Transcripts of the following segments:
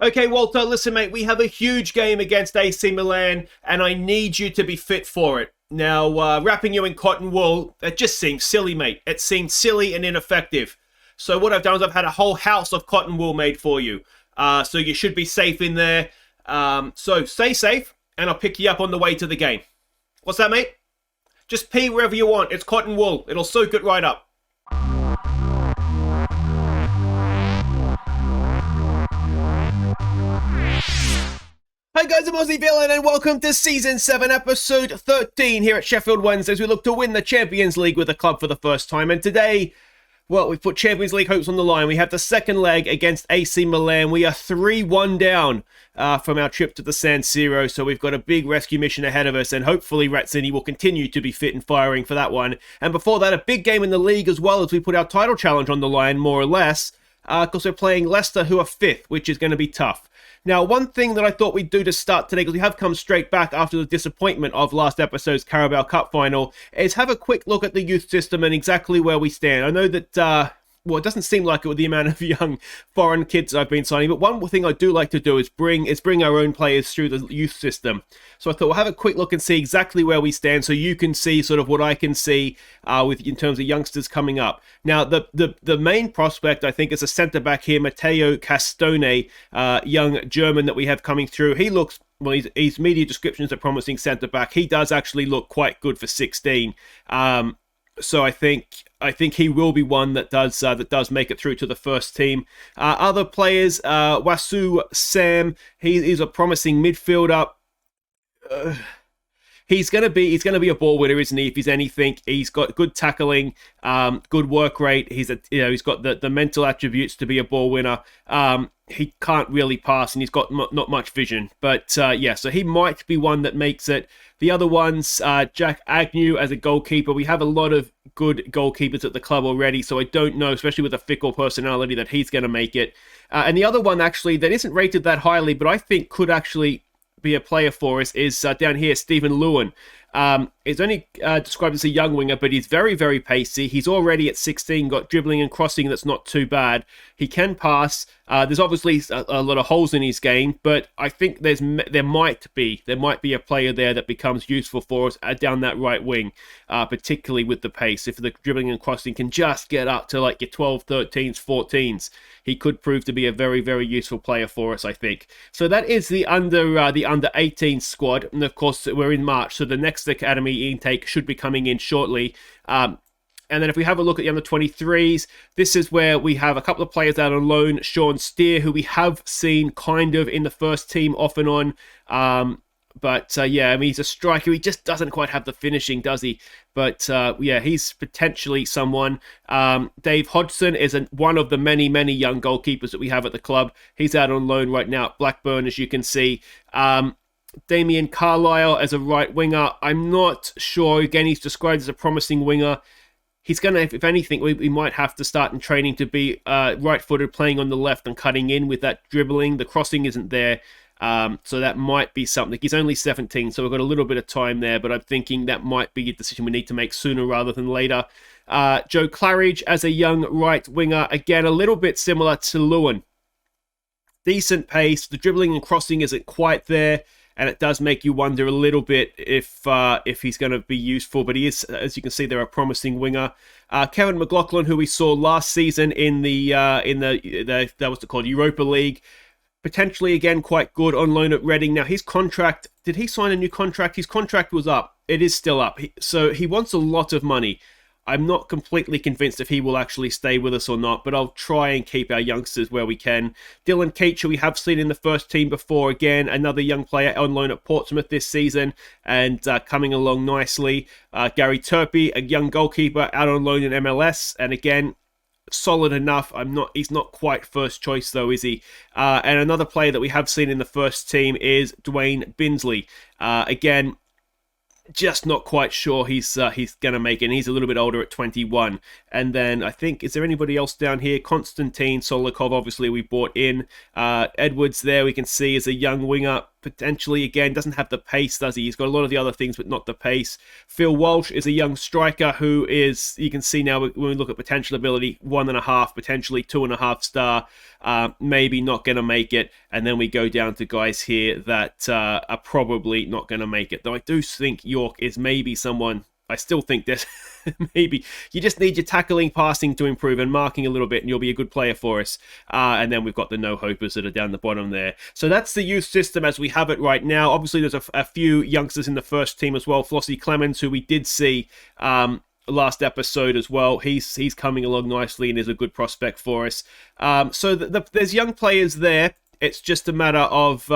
Okay, Walter, listen, mate, we have a huge game against AC Milan, and I need you to be fit for it. Now, wrapping you in cotton wool, it just seems silly, mate. It seems silly and ineffective. So what I've done is I've had a whole house of cotton wool made for you. So you should be safe in there. So stay safe, and I'll pick you up on the way to the game. What's that, mate? Just pee wherever you want. It's cotton wool. It'll soak it right up. Hi guys, I'm Aussie Villain and welcome to Season 7, Episode 13 here at Sheffield Wednesday as we look to win the Champions League with the club for the first time. And today, well, we've put Champions League hopes on the line. We have the second leg against AC Milan. We are 3-1 down from our trip to the San Siro, so we've got a big rescue mission ahead of us, and hopefully Razzini will continue to be fit and firing for that one. And before that, a big game in the league as well as we put our title challenge on the line, more or less, because we're playing Leicester, who are 5th, which is going to be tough. Now, one thing that I thought we'd do to start today, because we have come straight back after the disappointment of last episode's Carabao Cup final, is have a quick look at the youth system and exactly where we stand. I know that, well, it doesn't seem like it with the amount of young foreign kids I've been signing, but one thing I do like to do is bring our own players through the youth system. So I thought we'll have a quick look and see exactly where we stand so you can see sort of what I can see in terms of youngsters coming up. Now, the main prospect, I think, is a centre-back here, Matteo Castone, young German that we have coming through. He looks, well, his media descriptions are promising centre-back. He does actually look quite good for 16. So I think he will be one that does make it through to the first team. Other players, Wasu Sam, he's a promising midfielder. He's gonna be a ball winner, isn't he? If he's anything, he's got good tackling, good work rate. He's got the mental attributes to be a ball winner. He can't really pass, and he's got not much vision. But yeah, so he might be one that makes it. The other ones, Jack Agnew as a goalkeeper. We have a lot of good goalkeepers at the club already, so I don't know, especially with a fickle personality, that he's going to make it. And the other one, actually, that isn't rated that highly, but I think could actually be a player for us, is down here, Stephen Lewin. He's only described as a young winger, but he's very, very pacey. He's already at 16, got dribbling and crossing that's not too bad. He can pass. There's obviously a lot of holes in his game, but I think there might be a player there that becomes useful for us down that right wing, particularly with the pace. If the dribbling and crossing can just get up to like your 12, 13s, 14s, he could prove to be a very, very useful player for us, I think. So that is the under 18 squad, and of course we're in March, so the next academy intake should be coming in shortly. And then if we have a look at the under-23s, this is where we have a couple of players out on loan. Sean Steer, who we have seen kind of in the first team off and on. But yeah, I mean, he's a striker. He just doesn't quite have the finishing, does he? But yeah, he's potentially someone. Dave Hodgson is one of the many, many young goalkeepers that we have at the club. He's out on loan right now at Blackburn, as you can see. Damien Carlisle as a right winger. I'm not sure. Again, he's described as a promising winger. He's going to, if anything, we might have to start in training to be right-footed, playing on the left and cutting in with that dribbling. The crossing isn't there, so that might be something. He's only 17, so we've got a little bit of time there, but I'm thinking that might be a decision we need to make sooner rather than later. Joe Claridge as a young right winger. Again, a little bit similar to Lewin. Decent pace. The dribbling and crossing isn't quite there, and it does make you wonder a little bit if he's going to be useful. But he is, as you can see, they're a promising winger. Kevin McLaughlin, who we saw last season in the that was called Europa League, potentially again quite good on loan at Reading. Now his contract, did he sign a new contract? His contract was up. It is still up. So he wants a lot of money. I'm not completely convinced if he will actually stay with us or not, but I'll try and keep our youngsters where we can. Dylan Keach, we have seen in the first team before, again, another young player on loan at Portsmouth this season, and coming along nicely. Gary Turpie, a young goalkeeper out on loan in MLS, and again, solid enough. He's not quite first choice though, is he? And another player that we have seen in the first team is Dwayne Binsley. Again, just not quite sure he's going to make it. And he's a little bit older at 21. And then I think, is there anybody else down here? Konstantin Solikov, obviously we bought in. Edwards there we can see is a young winger. potentially, again, doesn't have the pace, does he? He's got a lot of the other things, but not the pace. Phil Walsh is a young striker who is, you can see now when we look at potential ability, 1.5, potentially 2.5 star, maybe not going to make it. And then we go down to guys here that are probably not going to make it. Though I do think York is maybe someone, I still think this, maybe you just need your tackling, passing to improve and marking a little bit and you'll be a good player for us. And then we've got the no-hopers that are down the bottom there. So that's the youth system as we have it right now. Obviously, there's a few youngsters in the first team as well. Flossie Clemens, who we did see last episode as well. He's coming along nicely and is a good prospect for us. So there's young players there. It's just a matter of...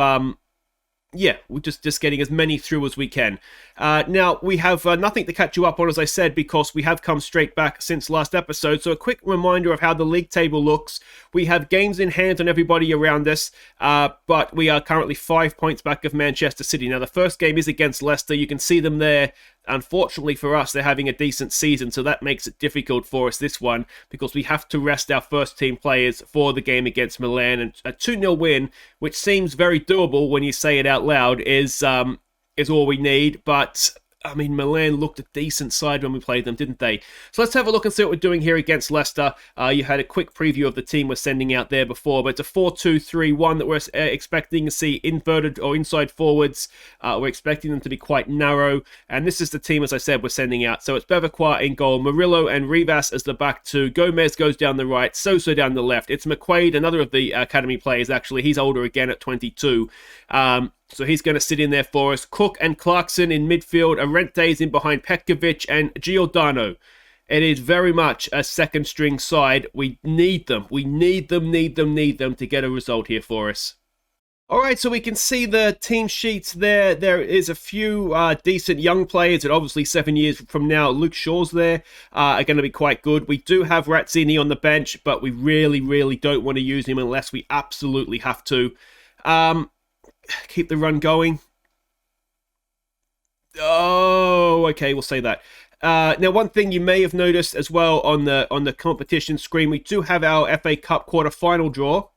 yeah, we're just getting as many through as we can. Now, we have nothing to catch you up on, as I said, because we have come straight back since last episode. So a quick reminder of how the league table looks. We have games in hand on everybody around us, but we are currently 5 points back of Manchester City. Now, the first game is against Leicester. You can see them there. Unfortunately for us, they're having a decent season, so that makes it difficult for us this one, because we have to rest our first team players for the game against Milan. And a 2-0 win, which seems very doable when you say it out loud, is all we need. But I mean, Milan looked a decent side when we played them, didn't they? So let's have a look and see what we're doing here against Leicester. You had a quick preview of the team we're sending out there before, but it's a 4-2-3-1 that we're expecting to see inverted or inside forwards. We're expecting them to be quite narrow, and this is the team, as I said, we're sending out. So it's Bevilacqua in goal, Murillo and Rivas as the back two. Gomez goes down the right, Sosa down the left. It's McQuaid, another of the academy players, actually. He's older again at 22. So he's going to sit in there for us. Cook and Clarkson in midfield. Arente's in behind Petkovic and Giordano. It is very much a second string side. We need them. We need them to get a result here for us. All right, so we can see the team sheets there. There is a few decent young players, and obviously 7 years from now, Luke Shaw's there, are going to be quite good. We do have Razzini on the bench, but we really don't want to use him unless we absolutely have to. Keep the run going. Oh, okay, we'll say that. Now, one thing you may have noticed as well on the competition screen, we do have our FA Cup quarter-final draw.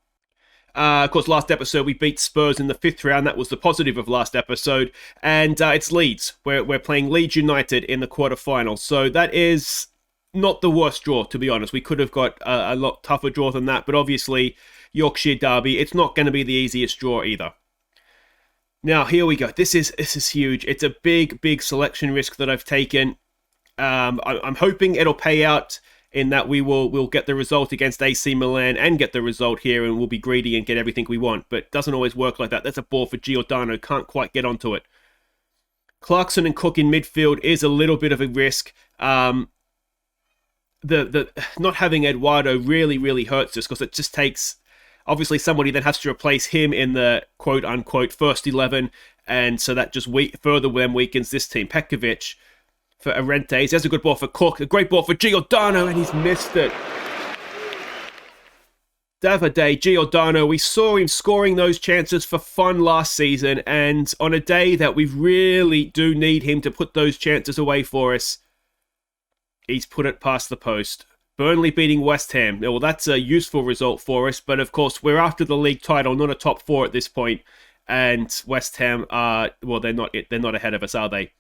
Of course, last episode we beat Spurs in the 5th round. That was the positive of last episode. And it's Leeds. We're playing Leeds United in the quarter-final. So that is not the worst draw, to be honest. We could have got a lot tougher draw than that. But obviously, Yorkshire Derby, it's not going to be the easiest draw either. Now, here we go. This is huge. It's a big selection risk that I've taken. I'm hoping it'll pay out in that we'll get the result against AC Milan and get the result here, and we'll be greedy and get everything we want. But it doesn't always work like that. That's a ball for Giordano. Can't quite get onto it. Clarkson and Cook in midfield is a little bit of a risk. The not having Eduardo really hurts us, because it just takes... Obviously, somebody then has to replace him in the quote-unquote first 11, and so that just further weakens this team. Petkovic for Arantes. There's a good ball for Cook. A great ball for Giordano, and he's missed it. Davide Giordano, we saw him scoring those chances for fun last season, and on a day that we really do need him to put those chances away for us, he's put it past the post. Burnley beating West Ham. Well, that's a useful result for us, but of course, we're after the league title, not a top 4 at this point. And West Ham are, well, they're not ahead of us, are they?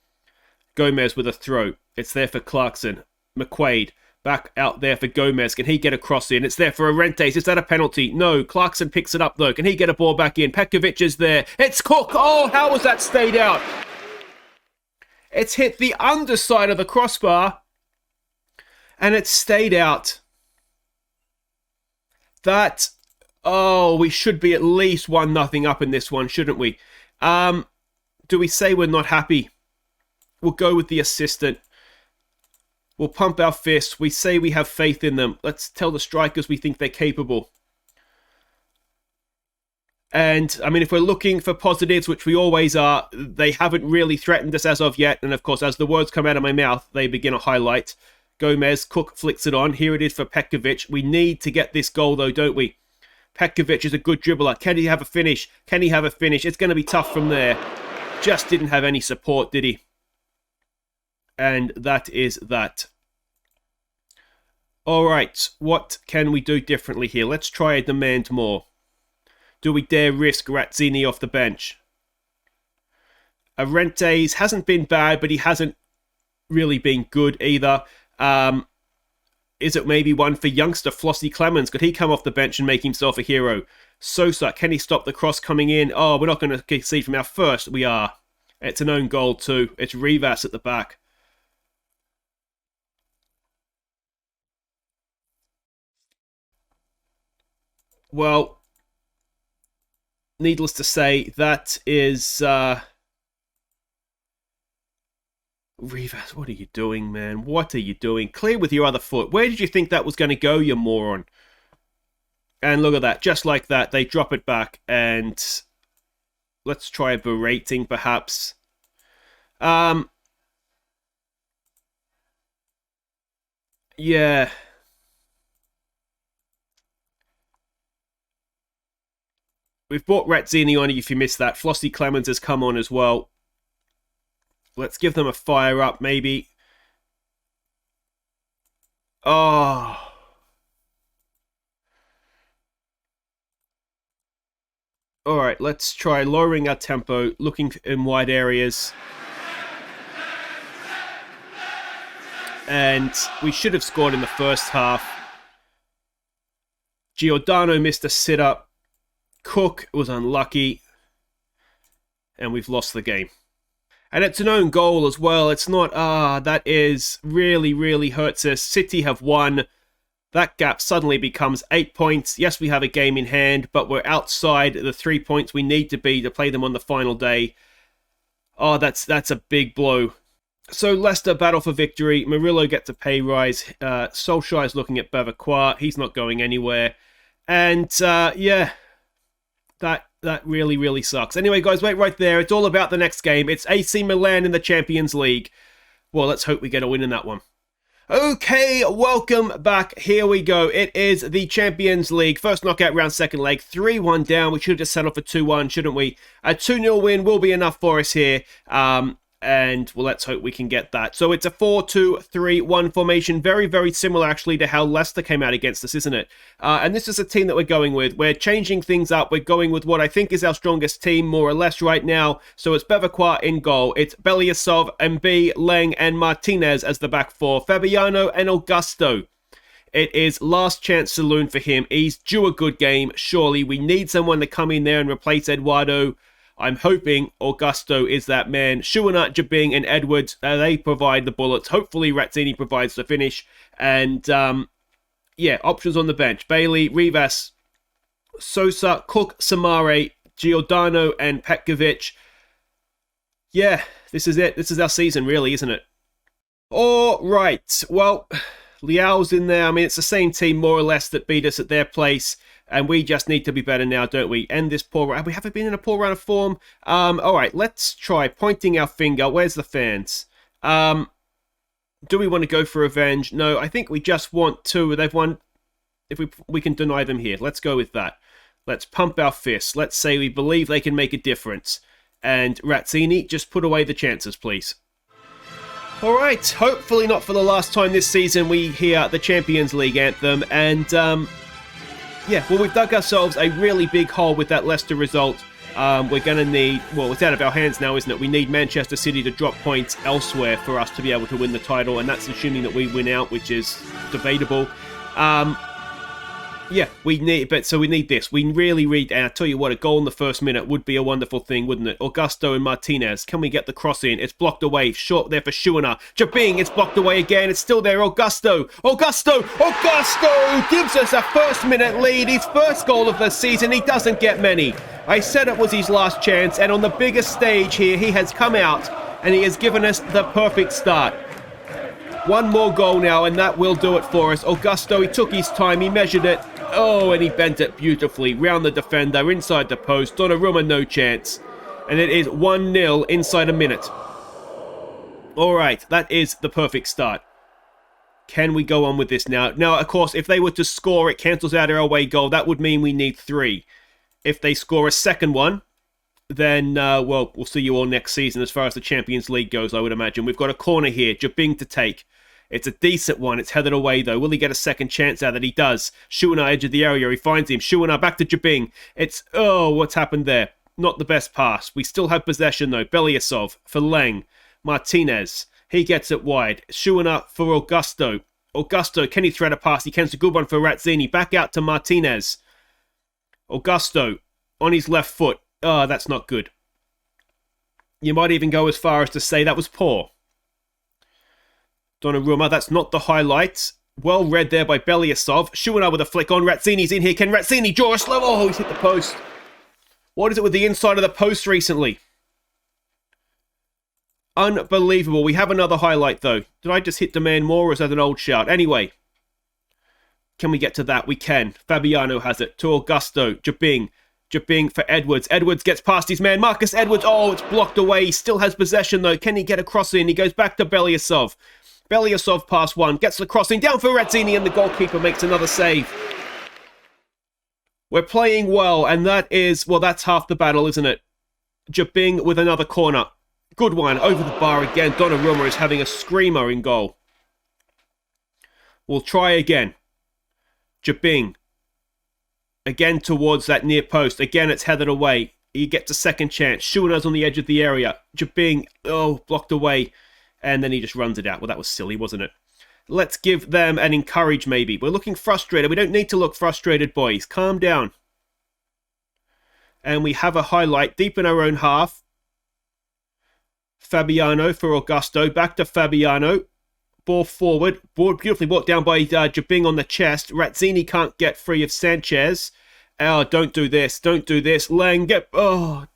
Gomez with a throw. It's there for Clarkson. McQuaid back out there for Gomez. Can he get a cross in? It's there for Arantes. Is that a penalty? No. Clarkson picks it up, though. Can he get a ball back in? Petkovic is there. It's Cook. Oh, how was that stayed out? It's hit the underside of the crossbar. And it stayed out. That... Oh, we should be at least 1-0 up in this one, shouldn't we? Do we say we're not happy? We'll go with the assistant. We'll pump our fists. We say we have faith in them. Let's tell the strikers we think they're capable. And, I mean, if we're looking for positives, which we always are, they haven't really threatened us as of yet. And, of course, as the words come out of my mouth, they begin to highlight. Gomez, Cook flicks it on. Here it is for Petkovic. We need to get this goal, though, don't we? Petkovic is a good dribbler. Can he have a finish? Can he have a finish? It's going to be tough from there. Just didn't have any support, did he? And that is that. All right, what can we do differently here? Let's try a demand more. Do we dare risk Razzini off the bench? Arente's hasn't been bad, but he hasn't really been good either. Is it maybe one for youngster Flossie Clemens? Could he come off the bench and make himself a hero? Sosa, can he stop the cross coming in? Oh, we're not going to concede from our first. We are. It's an own goal too. It's Rivas at the back. Well, needless to say, that is... Rivas, what are you doing, man? What are you doing? Clear with your other foot. Where did you think that was going to go, you moron? And look at that. Just like that, they drop it back. And let's try a berating, perhaps. Yeah. We've brought Razzini on, if you missed that. Flossie Clemens has come on as well. Let's give them a fire up, maybe. Oh. Alright, let's try lowering our tempo, looking in wide areas. And we should have scored in the first half. Giordano missed a sit-up. Cook was unlucky. And we've lost the game. And it's an own goal as well. It's not, that is really, really hurts us. City have won. That gap suddenly becomes 8 points. Yes, we have a game in hand, but we're outside the 3 points we need to be to play them on the final day. Oh, that's a big blow. So Leicester battle for victory. Murillo gets a pay rise. Solskjaer's looking at Bavacois. He's not going anywhere. And, yeah, that really, really sucks. Anyway, guys, wait right there. It's all about the next game. It's AC Milan in the Champions League. Well, let's hope we get a win in that one. Okay, welcome back. Here we go. It is the Champions League. First knockout round, second leg. 3-1 down. We should have just settled for 2-1, shouldn't we? A 2-0 win will be enough for us here. And, well, let's hope we can get that. So it's a 4-2-3-1 formation. Very, very similar, actually, to how Leicester came out against us, isn't it? And this is a team that we're going with. We're changing things up. We're going with what I think is our strongest team, more or less, right now. So it's Bavacois in goal. It's Belyasov, Mb, Leng, and Martinez as the back four. Fabiano and Augusto. It is last chance saloon for him. He's due a good game, surely. We need someone to come in there and replace Eduardo. I'm hoping Augusto is that man. Schuenert, Jabing, and Edwards, they provide the bullets. Hopefully, Razzini provides the finish. And, yeah, options on the bench. Bailey, Rivas, Sosa, Cook, Samare, Giordano, and Petkovic. Yeah, this is it. This is our season, really, isn't it? All right. Well, Liao's in there. I mean, it's the same team, more or less, that beat us at their place. And we just need to be better now, don't we? End this poor run. We haven't been in a poor run of form. All right, let's try pointing our finger. Where's the fans? Do we want to go for revenge? No, I think we just want to. They've won. If we can deny them here. Let's go with that. Let's pump our fists. Let's say we believe they can make a difference. And Razzini, just put away the chances, please. All right, hopefully not for the last time this season we hear the Champions League anthem. And, yeah, well, we've dug ourselves a really big hole with that Leicester result. We're going to need... Well, it's out of our hands now, isn't it? We need Manchester City to drop points elsewhere for us to be able to win the title, and that's assuming that we win out, which is debatable. Yeah, we need this. We really need, and I tell you what, a goal in the first minute would be a wonderful thing, wouldn't it? Augusto and Martinez, can we get the cross in? It's blocked away, short there for Schuenert. Jabing, it's blocked away again, it's still there. Augusto gives us a first minute lead, his first goal of the season. He doesn't get many. I said it was his last chance, and on the biggest stage here, he has come out, and he has given us the perfect start. One more goal now, and that will do it for us. Augusto, he took his time, he measured it. Oh, and he bent it beautifully. Round the defender, inside the post. Donnarumma, no chance. And it is 1-0 inside a minute. Alright, that is the perfect start. Can we go on with this now? Now, of course, if they were to score, it cancels out our away goal. That would mean we need 3. If they score a second one, then, well, we'll see you all next season as far as the Champions League goes, I would imagine. We've got a corner here, Jabing to take. It's a decent one. It's headed away, though. Will he get a second chance out of it? He does. Schuenert edge of the area. He finds him. Schuenert back to Jabing. It's... Oh, what's happened there? Not the best pass. We still have possession though. Belyasov for Lang. Martinez. He gets it wide. Schuener for Augusto. Augusto, can he thread a pass? He can. It's a good one for Razzini. Back out to Martinez. Augusto on his left foot. Oh, that's not good. You might even go as far as to say that was poor. Donnarumma, that's not the highlight. Well read there by Belyasov. Schuener with a flick on. Razzini's in here. Can Razzini draw a slow? Oh, he's hit the post. What is it with the inside of the post recently? Unbelievable. We have another highlight, though. Did I just hit demand more, or is that an old shout? Anyway, can we get to that? We can. Fabiano has it to Augusto. Jabing. Jabing for Edwards. Edwards gets past his man. Marcus Edwards. Oh, it's blocked away. He still has possession, though. Can he get a cross in? He goes back to Belyasov. Belyasov pass one. Gets the crossing down for Razzini, and the goalkeeper makes another save. We're playing well, and that is, well, that's half the battle, isn't it? Jabing with another corner. Good one. Over the bar again. Donnarumma is having a screamer in goal. We'll try again. Jabing. Again towards that near post. Again, it's headed away. He gets a second chance. Schuener's on the edge of the area. Jabing, oh, blocked away. And then he just runs it out. Well, that was silly, wasn't it? Let's give them an encourage, maybe. We're looking frustrated. We don't need to look frustrated, boys. Calm down. And we have a highlight deep in our own half. Fabiano for Augusto. Back to Fabiano. Ball forward. Ball beautifully brought down by Jabing on the chest. Razzini can't get free of Sanchez. Oh, don't do this. Don't do this. Lang, get... Oh.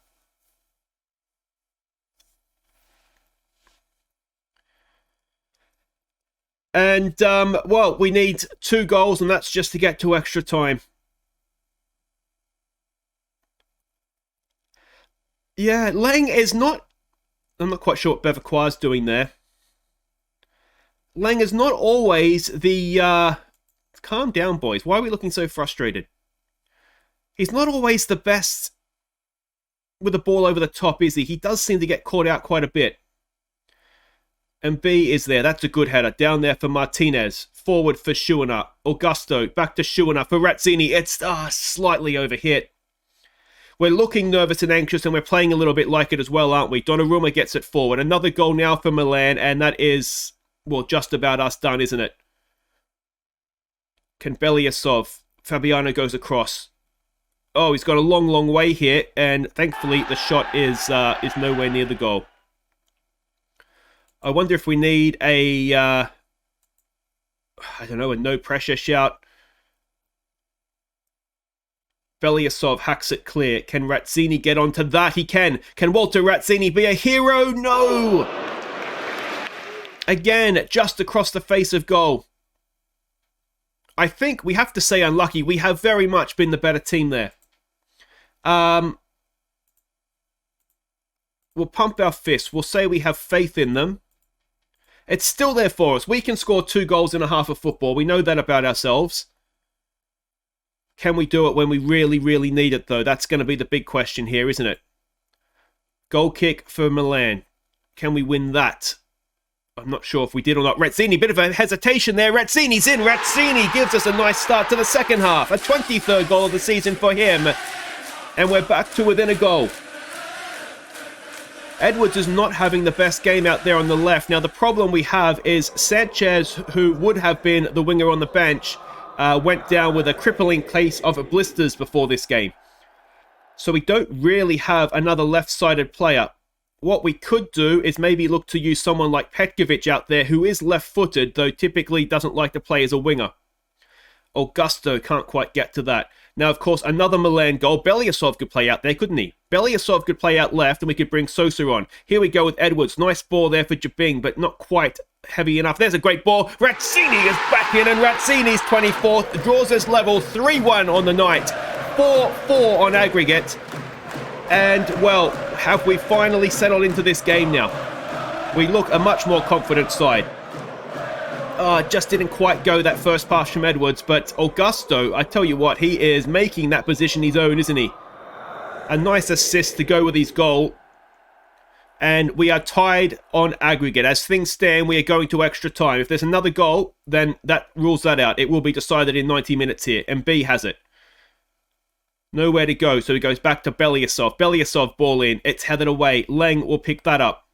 And, well, we need 2 goals, and that's just to get to extra time. Yeah, Lang is not... I'm not quite sure what Bevaqua's doing there. Lang is not always the... Calm down, boys. Why are we looking so frustrated? He's not always the best with the ball over the top, is he? He does seem to get caught out quite a bit. And B is there. That's a good header. Down there for Martinez. Forward for Schuener. Augusto. Back to Schuener for Razzini. It's slightly overhit. We're looking nervous and anxious, and we're playing a little bit like it as well, aren't we? Donnarumma gets it forward. Another goal now for Milan, and that is, well, just about us done, isn't it? Can Belyasov. Fabiano goes across. Oh, he's got a long, long way here, and thankfully the shot is nowhere near the goal. I wonder if we need a, I don't know, a no-pressure shout. Belyasov hacks it clear. Can Razzini get onto that? He can. Can Walter Razzini be a hero? No! Again, just across the face of goal. I think we have to say unlucky. We have very much been the better team there. We'll pump our fists. We'll say we have faith in them. It's still there for us. We can score 2 goals in a half of football. We know that about ourselves. Can we do it when we really, really need it, though? That's going to be the big question here, isn't it? Goal kick for Milan. Can we win that? I'm not sure if we did or not. Razzini, bit of a hesitation there. Razzini's in. Razzini gives us a nice start to the second half. A 23rd goal of the season for him. And we're back to within a goal. Edwards is not having the best game out there on the left. Now, the problem we have is Sanchez, who would have been the winger on the bench, went down with a crippling case of blisters before this game. So we don't really have another left-sided player. What we could do is maybe look to use someone like Petkovic out there, who is left-footed, though typically doesn't like to play as a winger. Augusto can't quite get to that. Now, of course, another Milan goal. Belyasov could play out there, couldn't he? Belyasov could play out left, and we could bring Sosa on. Here we go with Edwards. Nice ball there for Jabing, but not quite heavy enough. There's a great ball. Razzini is back in, and Razzini's 24th draws us level 3-1 on the night. 4-4 on aggregate. And, well, have we finally settled into this game now? We look a much more confident side. Just didn't quite go that first pass from Edwards, but Augusto, I tell you what, he is making that position his own, isn't he? A nice assist to go with his goal. And we are tied on aggregate. As things stand, we are going to extra time. If there's another goal, then that rules that out. It will be decided in 90 minutes here, and B has it. Nowhere to go, so he goes back to Belyasov. Belyasov ball in. It's headed away. Leng will pick that up.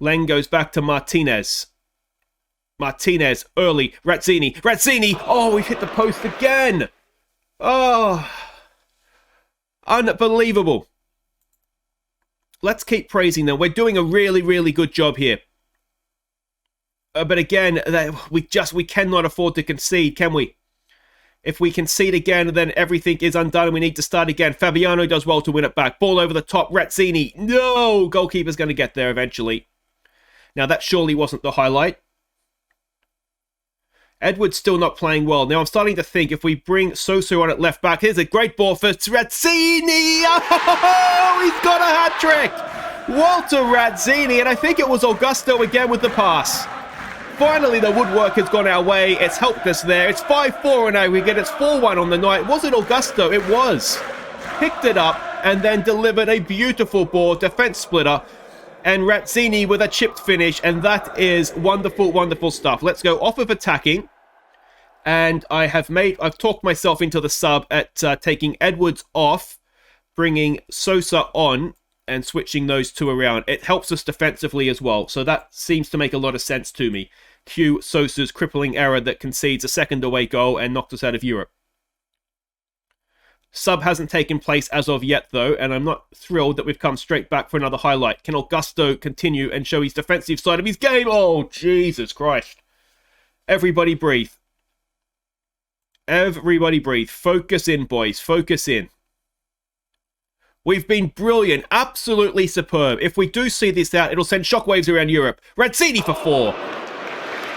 Leng goes back to Martinez. Martinez, early. Razzini. Razzini! Oh, we've hit the post again! Oh, unbelievable. Let's keep praising them. We're doing a really, really good job here. But again, we cannot afford to concede, can we? If we concede again, then everything is undone and we need to start again. Fabiano does well to win it back. Ball over the top. Razzini. No! Goalkeeper's going to get there eventually. Now, that surely wasn't the highlight. Edwards still not playing well. Now, I'm starting to think if we bring Sosa on at left back. Here's a great ball for Razzini. Oh, he's got a hat-trick. Walter Razzini. And I think it was Augusto again with the pass. Finally, the woodwork has gone our way. It's helped us there. It's 5-4 in aggregate. It's 4-1 on the night. Was it Augusto? It was. Picked it up and then delivered a beautiful ball. Defense splitter. And Razzini with a chipped finish. And that is wonderful, wonderful stuff. Let's go off of attacking. And I've talked myself into the sub at taking Edwards off, bringing Sosa on, and switching those two around. It helps us defensively as well. So that seems to make a lot of sense to me. Cue Sosa's crippling error that concedes a second away goal and knocked us out of Europe. Sub hasn't taken place as of yet, though, and I'm not thrilled that we've come straight back for another highlight. Can Augusto continue and show his defensive side of his game? Oh, Jesus Christ. Everybody breathe. Everybody breathe. Focus in, boys. Focus in. We've been brilliant. Absolutely superb. If we do see this out, it'll send shockwaves around Europe. Razzini for 4.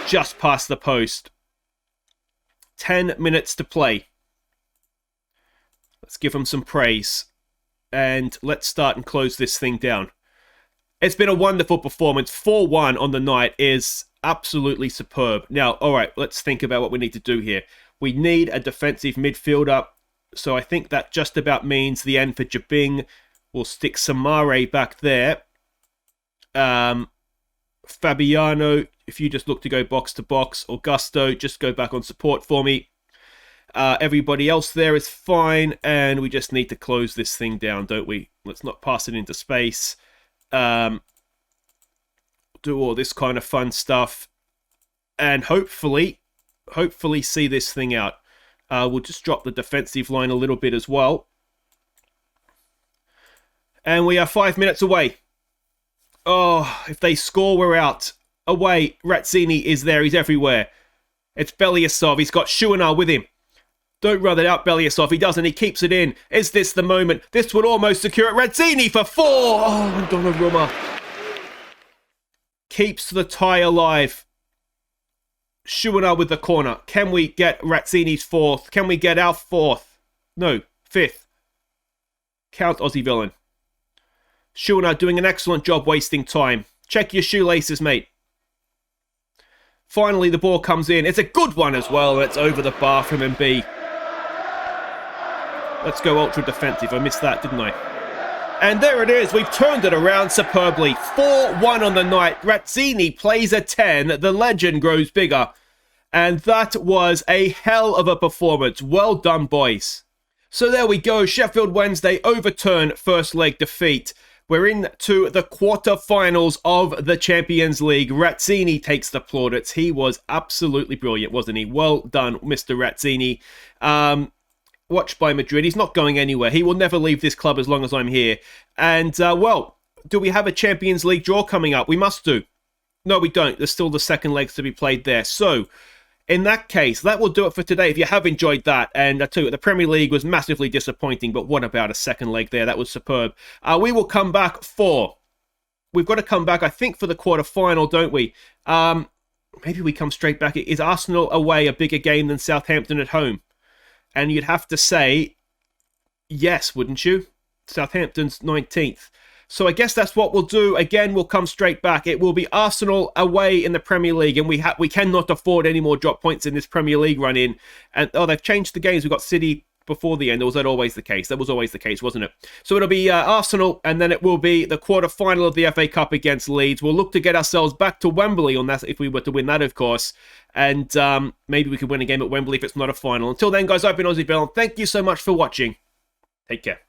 Just past the post. 10 minutes to play. Let's give them some praise. And let's start and close this thing down. It's been a wonderful performance. 4-1 on the night is absolutely superb. Now, all right, let's think about what we need to do here. We need a defensive midfielder. So I think that just about means the end for Jabing. We'll stick Samare back there. Fabiano, if you just look to go box to box. Augusto, just go back on support for me. Everybody else there is fine. And we just need to close this thing down, don't we? Let's not pass it into space. Do all this kind of fun stuff. And hopefully see this thing out. We'll just drop the defensive line a little bit as well. And we are 5 minutes away. Oh, if they score, we're out. Away, Razzini is there. He's everywhere. It's Belyasov. He's got Shuanar with him. Don't run it out, Belyasov. He doesn't. He keeps it in. Is this the moment? This would almost secure it. Razzini for 4. Oh, and Donnarumma keeps the tie alive. Shuanar with the corner. Can we get Razzini's 4th? Can we get our 4th? No, 5th. Count Aussie villain. Shuanar doing an excellent job wasting time. Check your shoelaces, mate. Finally, the ball comes in. It's a good one as well. It's over the bar from MB. Let's go ultra defensive. I missed that, didn't I? And there it is. We've turned it around superbly. 4-1 on the night. Razzini plays a 10. The legend grows bigger. And that was a hell of a performance. Well done, boys. So there we go. Sheffield Wednesday overturn first leg defeat. We're into the quarterfinals of the Champions League. Razzini takes the plaudits. He was absolutely brilliant, wasn't he? Well done, Mr. Razzini. Watched by Madrid. He's not going anywhere. He will never leave this club as long as I'm here. And, well, do we have a Champions League draw coming up? We must do. No, we don't. There's still the second legs to be played there. So, in that case, that will do it for today. If you have enjoyed that, and I tell you, the Premier League was massively disappointing, but what about a second leg there? That was superb. We will come back for... We've got to come back, I think, for the quarter-final, don't we? Maybe we come straight back. Is Arsenal away a bigger game than Southampton at home? And you'd have to say, yes, wouldn't you? Southampton's 19th. So I guess that's what we'll do. Again, we'll come straight back. It will be Arsenal away in the Premier League, and we cannot afford any more drop points in this Premier League run-in. And, they've changed the games. We've got City before the end, or was that always the case? That was always the case, wasn't it? So it'll be Arsenal, and then it will be the quarter-final of the FA Cup against Leeds. We'll look to get ourselves back to Wembley on that, if we were to win that, of course. And maybe we could win a game at Wembley if it's not a final. Until then, guys, I've been Aussie Bell, and thank you so much for watching. Take care.